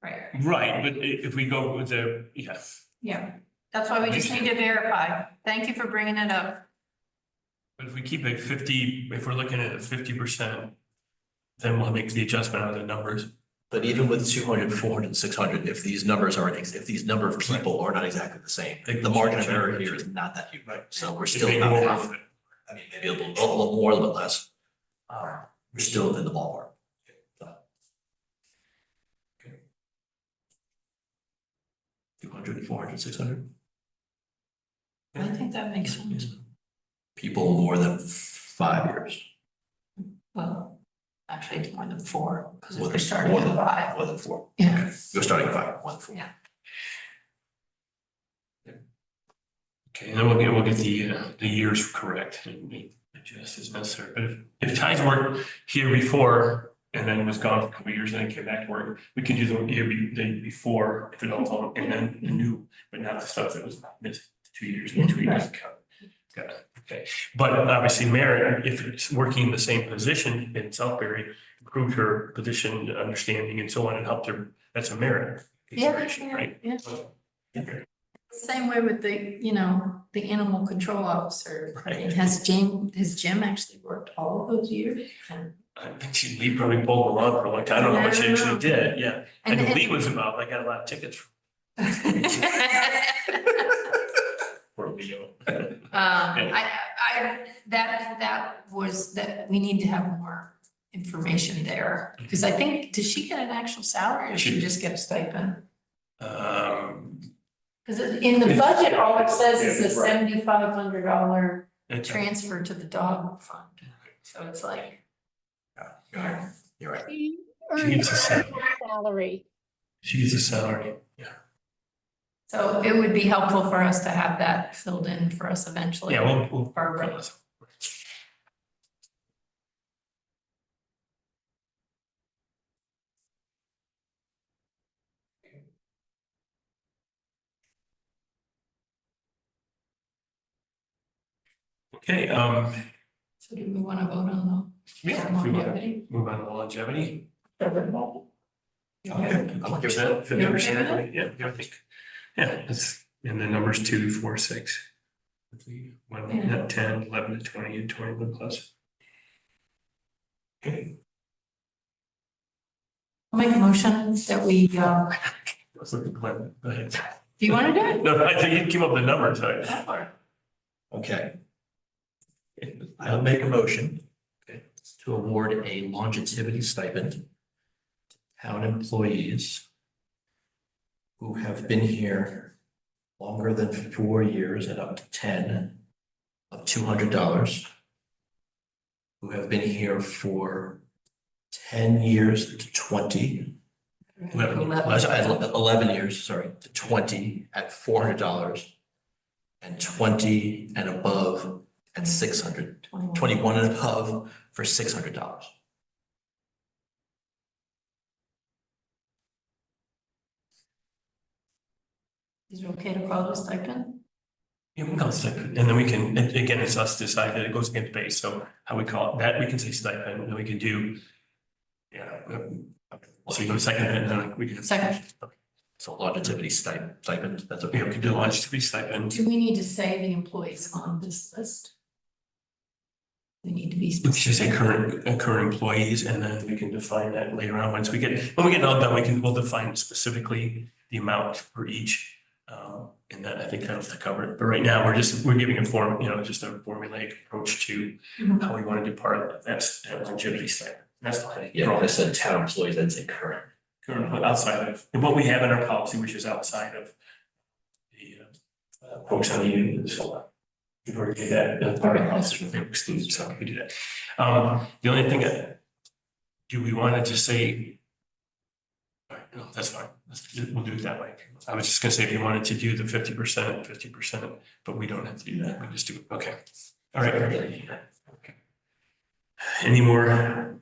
Right, Right, but if we go with yes, yeah, that's why we just need to verify. Thank you for bringing it up. but if we keep it 50, if we're looking at 50%, then we'll make the adjustment on the numbers. But even with 200, 400, 600, if these numbers aren't, if these number of people are not exactly the same, They the can margin of change error it. here is not that huge, Right. so we're Just still make about more half. of it. I mean, maybe a little more, a little bit less. We're still in the ballpark. So. 200, 400, 600 I think that makes sense. people more than 5 years. Well, actually, it's more than 4, because if More we're than- starting more at than- 5. More than 4. Yeah. Okay. You're starting at 5, more than 4. Yeah. Okay, and then we'll get the years correct and we adjust as necessary. But if Ty's worked here before and then was gone for a couple of years and then came back to work, we can do the year before if it all, and then the new, but not the stuff that was missed 2 years and 2 years. Got it. Okay, but obviously Mary, if it's working in the same position in Southbury, improved her position, understanding and so on and helped her, that's a merit consideration, right? Yeah. Okay. Same way with the, the animal control officer. I mean, Right. has Jim actually worked all of those years? And I think Lee probably pulled along for a long time. I don't know how much she actually did, yeah. I know Lee was involved. I got a lot of tickets for Leo. that we need to have more information there. Because I think, does she get an actual salary or she just get a stipend? Because in the budget, all it says is a $7,500 transfer to the dog fund. So it's like, Yeah, you're right. She gets a salary. She gets a salary, yeah. so it would be helpful for us to have that filled in for us eventually. Yeah, we'll. Barbara. Okay, So do we want to vote on yeah, the if we want to longevity? move on to longevity. Okay. I'll give that 50%, yeah, I think, yeah, that's, and the numbers 2, 4, 6. 1, 10, 11 to 20 and 21 plus. Okay. I'll make a motion that we, Let's look at Glenn, go ahead. do you want to do it? No, I think you came up with the numbers, right? Okay. I'll make a motion to award a longevity stipend to town employees who have been here longer than 4 years and up to 10 of $200, who have been here for 10 years to 20. 11 years, sorry, to 20 at $400 and 20 and above at 600, 21 and above for $600. Is it okay to call this stipend? Yeah, we can call it stipend, and then we can, and again, it's us to decide that it goes against base, so how we call it, that we can say stipend, and then we can do. Yeah. So you go second, and then we can. Second. So longevity stipend, that's okay. Yeah, we can do longevity stipend. Do we need to say the employees on this list? We need to be We should say specific. current employees, and then we can define that later on, when we get it all done, we'll define specifically the amount for each. And that, I think that'll cover it, but right now, we're giving a form, just a formulaic approach to how we want to do part of it, that's that longevity stipend. That's fine. Yeah, I said town employees, I'd say current. Current, outside of, and what we have in our policy, which is outside of the folks on the union, so we've already did that, part of the policy, they're excluded, so we can do that. The only thing, do we want to just say? All right, no, that's fine, we'll do it that way. I was just gonna say, if you wanted to do the 50%, but we don't have to do that, we just do it, okay. All right. Okay. Any more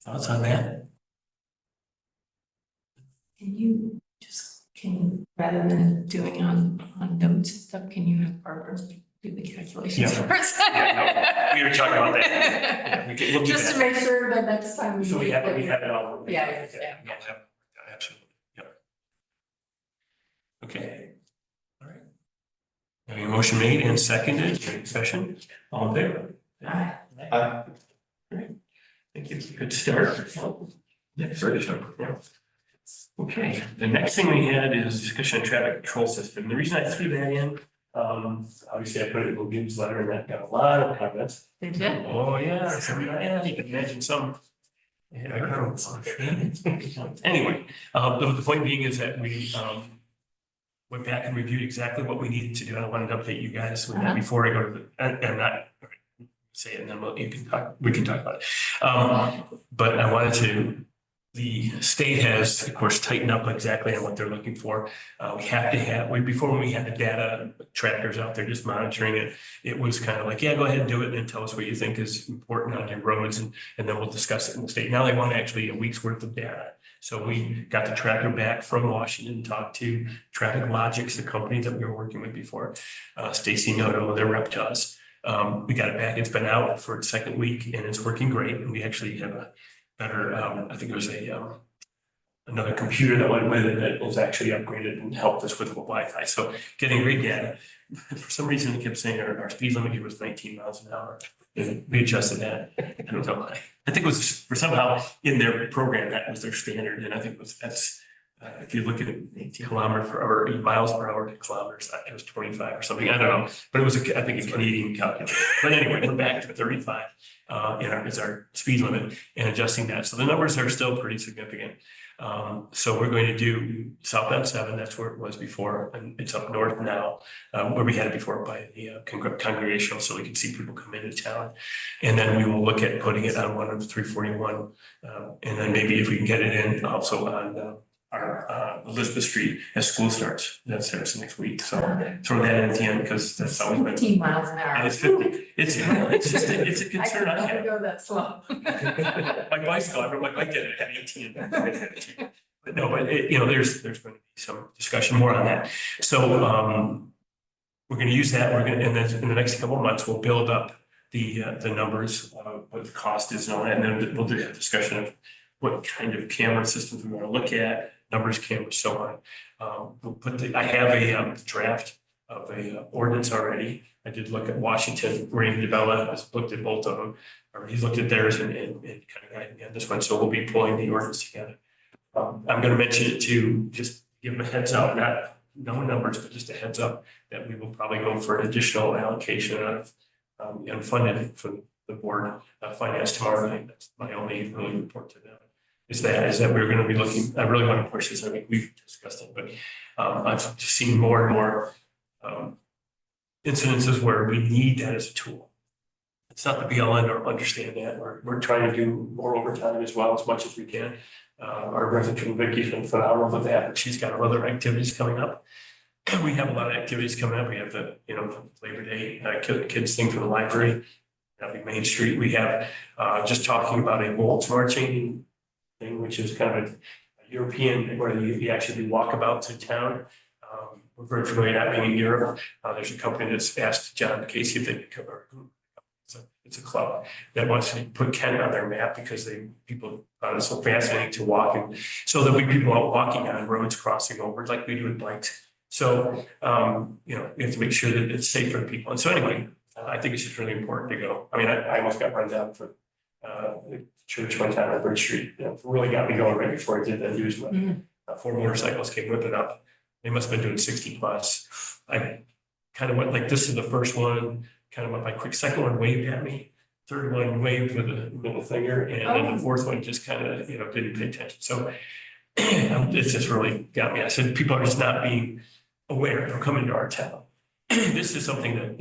thoughts on that? Rather than doing on notes and stuff, can you have Barbara do the calculations Yeah. for us? Yeah, no, we were talking about that. Yeah, we'll do Just to that. make sure that next time we. So we meet have that it all. Yeah. Absolutely, yep. Okay. All right. Have a motion made and seconded, any discussion, all in favor? Aye. Great. Thank you, good start. Yeah, very good start, yeah. Okay, the next thing we had is discussion of traffic control system. The reason I threw that in, Obviously I put it in the newsletter and that got a lot of comments. They did. Oh, yeah, yeah, you can imagine some. Yeah, I know. Anyway, the point being is that we, went back and reviewed exactly what we needed to do. I wanted to update you guys with that before I go to the, and not say it, and then we can talk about it. But I wanted to, the state has, of course, tightened up exactly on what they're looking for. We have to have, before when we had the data trackers out there just monitoring it, it was kind of like, yeah, go ahead and do it and tell us what you think is important on your roads and then we'll discuss it in the state. Now they want actually a week's worth of data. So we got the tracker back from Washington, talked to Traffic Logics, the company that we were working with before, Stacy Noto, their rep to us. We got it back. It's been out for its second week and it's working great. And we actually have a better, I think it was another computer that went with it that was actually upgraded and helped us with Wi-Fi. So getting great data. For some reason, it kept saying our speed limit here was 19 miles an hour. And we adjusted that. I don't know why. I think it was for somehow in their program, that was their standard. And I think that's, if you look at it, 18 kilometers or 8 miles per hour to kilometers, it was 25 or something. I don't know. But it was, I think, a Canadian calculator. But anyway, we're back to 35 is our speed limit and adjusting that. So the numbers are still pretty significant. So we're going to do southbound 7, that's where it was before, and it's up north now, where we had it before by the congregational, so we can see people come into town. And then we will look at putting it on one of 341, and then maybe if we can get it in also on our Elizabeth Street as school starts. That starts next week, so throw that in at the end because that's always been. 15 miles an hour. And it's 50. It's just it's a concern I I have. could go that slow. My bicycle, I rode my bike at 18. But no, but there's going to be some discussion more on that. So we're going to use that. We're going to, and then in the next couple of months, we'll build up the numbers, what the cost is and all that, and then we'll do a discussion of what kind of camera systems we want to look at, numbers, cameras, so on. We'll put I have a draft of a ordinance already. I did look at Washington. Randy DeBella has looked at both of them, or he's looked at theirs and kind of guided me on this one. So we'll be pulling the ordinance together. I'm going to mention it to just give them a heads up, not no numbers, but just a heads up that we will probably go for an additional allocation of unfunded from the board finance tomorrow night. That's my only really report to them. Is that we're going to be looking, I really want to push this. I mean, we've discussed it, but I've seen more and more incidences where we need that as a tool. It's not the be all end or understand that. We're trying to do more overtime as well as much as we can. Our resident Vicky's been phenomenal with that, but she's got other activities coming up. We have a lot of activities coming up. We have the Labor Day kids thing for the library. That'll be Main Street. We have just talking about a Wolves marching thing, which is kind of a European where you actually do walkabouts in town. We're very familiar with that being in Europe. There's a company that's asked John Casey if they could cover. It's a club that wants to put Kent on their map because people found it so fascinating to walk, and so there'll be people out walking on roads, crossing over like we do with bikes. So we have to make sure that it's safe for the people. And so anyway, I think it's just really important to go. I mean, I almost got run down for the church one time on Bridge Street. It really got me going right before I did that news. But 4 motorcycles came whipping up. They must have been doing 60 plus. I kind of went like, this is the first one, kind of went by quick. Second one waved at me. Third one waved with a middle finger. And then the fourth one just kind of, didn't pay attention. So it's just really got me. I said, people are just not being aware of coming to our town. This is something that,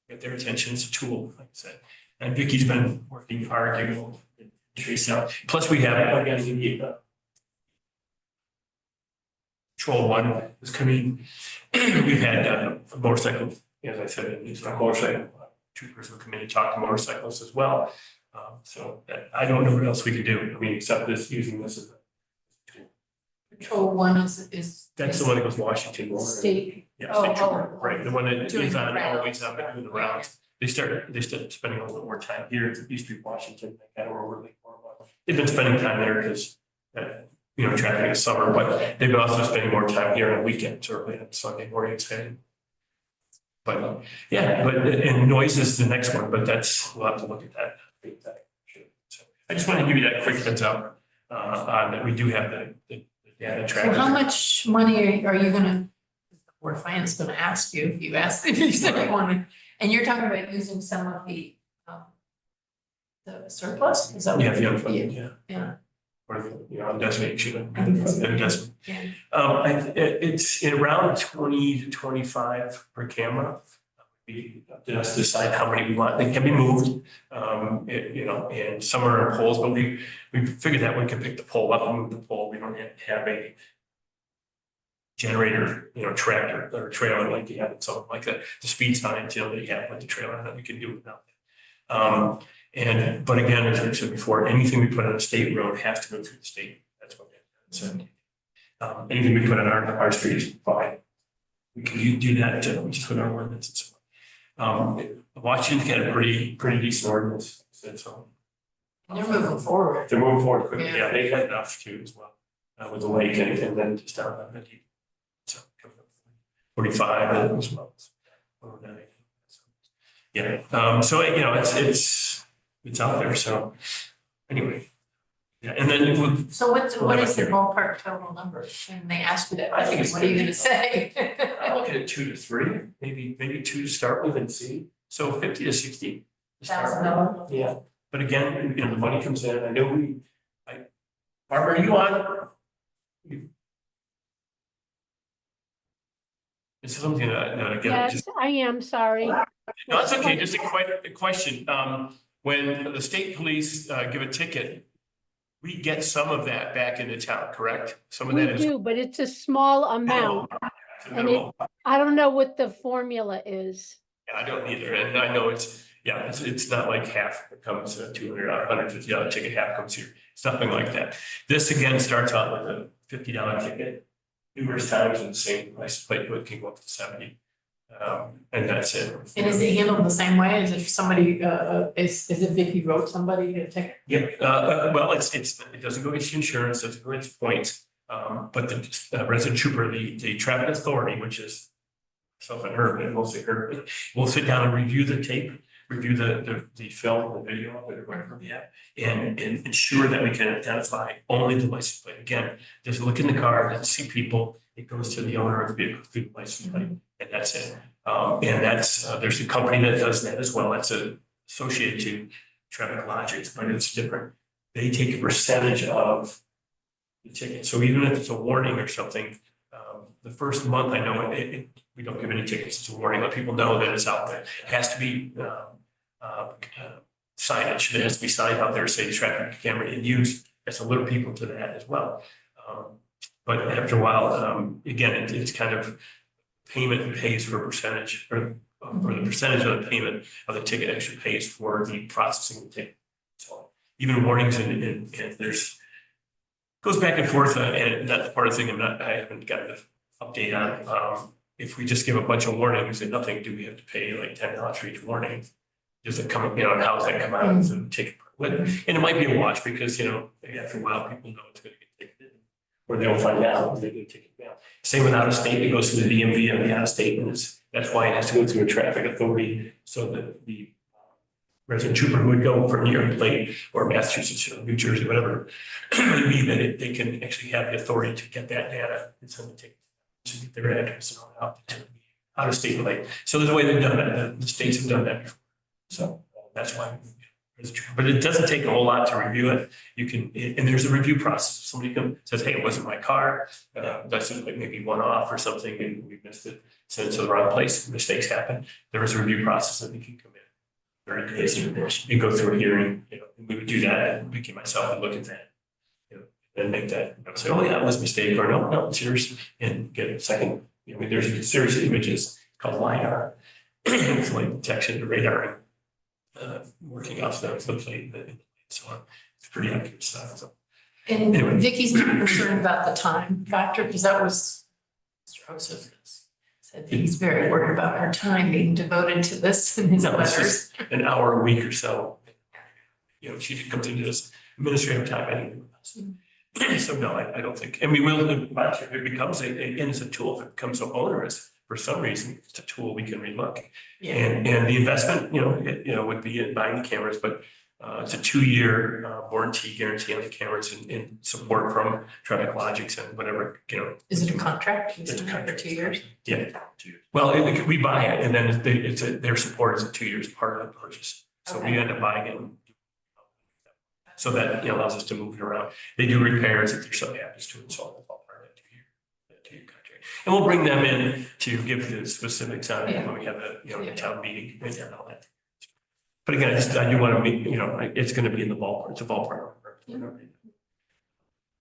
get their attention. It's a tool, like I said. And Vicky's been working hard to trace out. Plus we have, again, Patrol 1 is coming. We've had a motorcycle, as I said, it's a motorcycle. Troopers will come in and talk to motorcyclists as well. So I don't know what else we can do. I mean, except using this as a tool. Patrol 1 is. That's the one that goes Washington. State. Yeah, state trooper, right. The one that Doing is on the rounds. always on doing the rounds. They started spending a little more time here. It used to be Washington. They kind of were really more. They've been spending time there because traffic is summer, but they've been also spending more time here on weekends or late on Sunday mornings. But and noise is the next one, but we'll have to look at that. So I just want to give you that quick heads up on that we do have the data trackers. So how much money are you gonna Board of Finance is gonna ask you, if you ask, if you said you wanted, and you're talking about using some of the surplus, is that what? Yeah, the unfunded, yeah. Yeah. Or, designation. Investment. Yeah. It's around 20 to 25 per camera. We just decide how many we want. They can be moved, and some are on poles, but we figured that we can pick the pole up and move the pole. We don't have a generator, tractor or trailer like you have in something like the speed signs, that you have with the trailer that we can do without. But again, as I said before, anything we put on a state road has to go through the state. That's what it said. Anything we put on our streets, fine. We can do that, we just put our ordinance and so on. Washington's got a pretty decent ordinance, so. They're moving forward. They're moving forward quickly, Yeah. yeah, they had enough too as well, with the lake and then just down on the deep. So, 45 as well. Yeah, so, it's out there, so, anyway. Yeah, and then. So what is the ballpark total number? And they ask you that, I think it's what are you gonna say? I look at 2 to 3, maybe 2 to start with and see, so 50 to 60. to start with. $1,000. Yeah, but again, the money comes in, I know Barbara, are you on? It's something that again, Yes, just, I am, sorry. no, it's okay, just a question, when the state police give a ticket, we get some of that back into town, correct? Some of We that is. do, but it's a small amount. It's And minimal. I don't know what the formula is. Yeah, I don't either, and I know it's not like half comes to 200, $150 ticket, half comes here, it's nothing like that. This again starts out with a $50 ticket, numerous times in the same license plate, but it can go up to 70. And that's it. And is it handled the same way as if somebody, is it Vicky wrote somebody a ticket? Yep, well, it doesn't go against insurance, it doesn't go against points, but the resident trooper, the traffic authority, which is myself and her, but mostly her, will sit down and review the tape, review the film, the video, whatever we have, and ensure that we can identify only the license plate. Again, just look in the car and see people, it goes to the owner of the vehicle through the license plate, and that's it. And that's, there's a company that does that as well, that's associated to Traffic Logics, but it's different. They take a percentage of the ticket, so even if it's a warning or something, the first month, I know we don't give any tickets, it's a warning, let people know that it's out there. It has to be signage, it has to be signed out there, say traffic camera in use, that's alert people to that as well. But after a while, again, it's kind of payment pays for percentage, or the percentage of the payment of the ticket actually pays for the processing of the ticket. So even warnings and there's, goes back and forth, and that's part of the thing I haven't gotten an update on. If we just give a bunch of warnings and nothing, do we have to pay like $10 for each warning? Does it come, and how's that come out as a ticket? And it might be a wash because, after a while, people know it's going to get ticketed. Or they'll find out when they get a ticket now. Same with out of state, it goes to the DMV and the out of state, and that's why it has to go through a traffic authority, so that the resident trooper who would go for New York plate or Massachusetts or New Jersey, whatever, maybe that they can actually have the authority to get that data and send the ticket to get their address and all out to the out of state plate. So there's a way they've done that. The states have done that before. So that's why. But it doesn't take a whole lot to review it. You can, and there's a review process. Somebody says, hey, it wasn't my car. That's like maybe one off or something, and we missed it, sent it to the wrong place, mistakes happen. There is a review process that we can come in. 30 days, you go through a hearing, and we would do that, and Vicky and myself would look at that, and make that, say, oh yeah, it was a mistake, or no, it's yours, and get a second, there's a series of images called LiDAR. It's like detection to radar, working off the plate and so on. It's pretty accurate stuff. So. And Anyway. Vicky's not concerned about the time factor, because that was Mr. Joseph said he's very worried about her time being devoted to this in his No, it's letters. just an hour a week or so. She comes into this administrative time anyway with us. So no, I don't think, and we will, if it becomes and it's a tool, if it becomes so onerous for some reason, it's a tool we can relook. Yeah. And the investment, would be in buying the cameras, but It's a 2-year warranty guarantee on the cameras and support from Traffic Logics and whatever, Is it a contract? It's a For contract. 2 years? Yeah. Well, we buy it and then their support is a 2 years part of the purchase. So we Okay. end up buying it. So that allows us to move it around. They do repairs if they're so happy to install the part of that 2-year contract. And we'll bring them in to give the specifics on it Yeah. when we have a, Yeah. town meeting and all that. But again, I do want to make, it's going to be in the ballpark, it's a ballpark.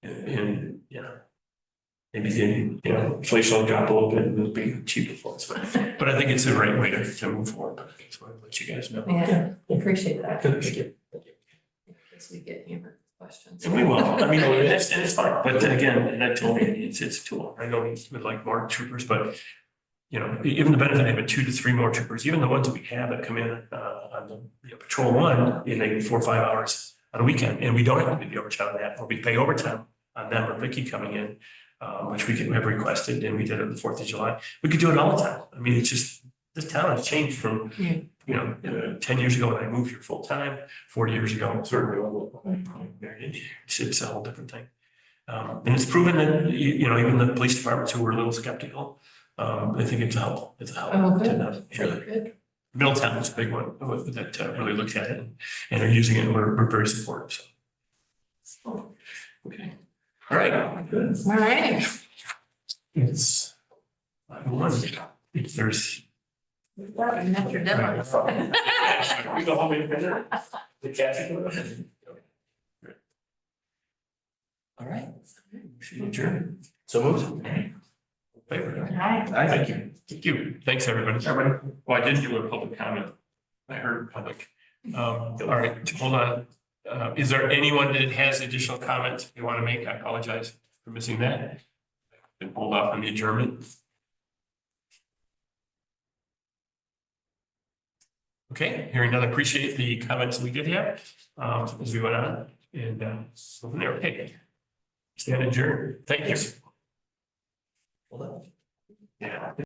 And, maybe, inflation will drop a little bit and it'll be cheaper for us. But I think it's the right way to move forward. But I just want to let you guys know. Yeah, appreciate that. Thank you. Because we get hammered with questions. And we will, and it's fine, but again, and I told you, it's a tool, I know we would like more troopers, but even the benefit of having 2 to 3 more troopers, even the ones that we have that come in on the patrol one, they get 4 or 5 hours on a weekend, and we don't have to do the overtime on that, or we pay overtime on them or Vicky coming in, which we have requested, and we did it the 4th of July. We could do it all the time. I mean, it's just, this town has changed from, 10 years ago when I moved here full time, 40 years ago, it's a whole different thing. And it's proven that, even the police departments who were a little skeptical, I think it's a help. It's a help. Oh, good. Really. Good. Middletown is a big one that really looked at it and are using it, and we're very supportive, so. Okay. All right, good. All right. It's 5:01. If there's. Met your deadline. We go home and finish the catch. All right. Should we adjourn? So moved. Favor. Hi. Thank you. Thank you. Thanks, everybody. Well, I did do a public comment. I heard public. All right, hold on. Is there anyone that has additional comments you want to make? I apologize for missing that. Been pulled off on the adjournment. Okay, hearing none, appreciate the comments we did have as we went on and go from there. Okay. Stand adjourned. Thank you. Well done. Yeah.